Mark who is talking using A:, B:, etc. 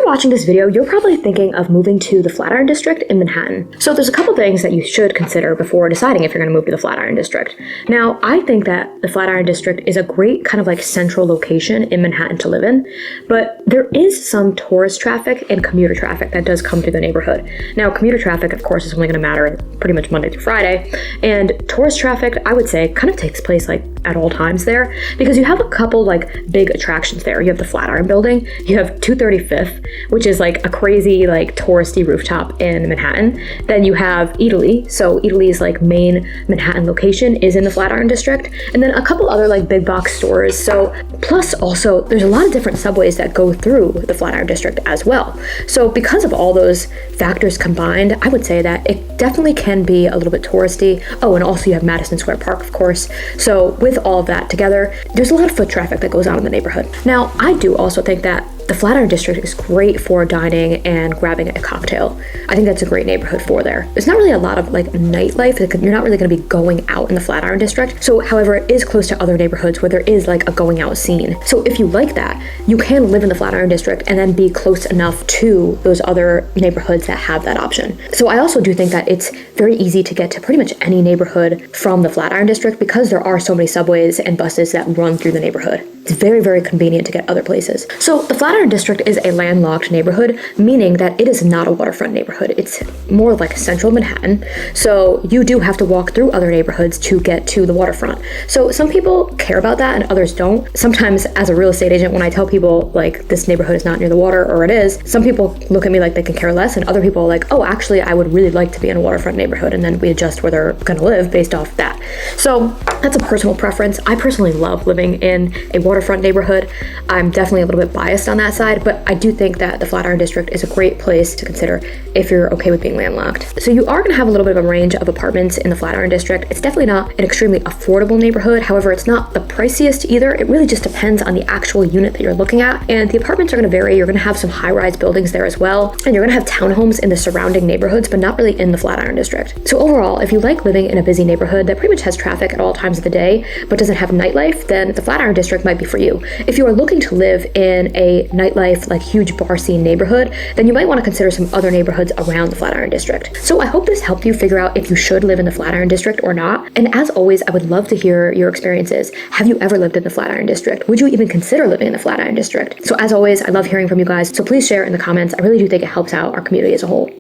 A: watching this video, you're probably thinking of moving to the Flatiron District in Manhattan. So there's a couple things that you should consider before deciding if you're going to move to the Flatiron District. Now, I think that the Flatiron District is a great kind of like central location in Manhattan to live in, but there is some tourist traffic and commuter traffic that does come through the neighborhood. Now, commuter traffic, of course, is only going to matter pretty much Monday through Friday, and tourist traffic, I would say, kind of takes place like at all times there, because you have a couple like big attractions there. You have the Flatiron Building, you have 235th, which is like a crazy like touristy rooftop in Manhattan. Then you have Italy. So Italy's like main Manhattan location is in the Flatiron District. And then a couple other like big box stores. So plus also there's a lot of different subways that go through the Flatiron District as well. So because of all those factors combined, I would say that it definitely can be a little bit touristy. Oh, and also you have Madison Square Park, of course. So with all of that together, there's a lot of foot traffic that goes on in the neighborhood. Now, I do also think that the Flatiron District is great for dining and grabbing a cocktail. I think that's a great neighborhood for there. There's not really a lot of like nightlife. You're not really going to be going out in the Flatiron District. So, however, it is close to other neighborhoods where there is like a going out scene. So if you like that, you can live in the Flatiron District and then be close enough to those other neighborhoods that have that option. So I also do think that it's very easy to get to pretty much any neighborhood from the Flatiron District because there are so many subways and buses that run through the neighborhood. It's very, very convenient to get other places. So the Flatiron District is a landlocked neighborhood, meaning that it is not a waterfront neighborhood. It's more like central Manhattan. So you do have to walk through other neighborhoods to get to the waterfront. So some people care about that and others don't. Sometimes as a real estate agent, when I tell people like this neighborhood is not near the water or it is, some people look at me like they can care less, and other people are like, oh, actually, I would really like to be in a waterfront neighborhood, and then we adjust where they're gonna live based off that. So that's a personal preference. I personally love living in a waterfront neighborhood. I'm definitely a little bit biased on that side, but I do think that the Flatiron District is a great place to consider if you're okay with being landlocked. So you are going to have a little bit of a range of apartments in the Flatiron District. It's definitely not an extremely affordable neighborhood. However, it's not the priciest either. It really just depends on the actual unit that you're looking at. And the apartments are going to vary. You're going to have some high-rise buildings there as well. And you're going to have townhomes in the surrounding neighborhoods, but not really in the Flatiron District. So overall, if you like living in a busy neighborhood that pretty much has traffic at all times of the day, but doesn't have nightlife, then the Flatiron District might be for you. If you are looking to live in a nightlife, like huge bar scene neighborhood, then you might want to consider some other neighborhoods around the Flatiron District. So I hope this helped you figure out if you should live in the Flatiron District or not. And as always, I would love to hear your experiences. Have you ever lived in the Flatiron District? Would you even consider living in the Flatiron District? So as always, I love hearing from you guys. So please share in the comments. I really do think it helps out our community as a whole.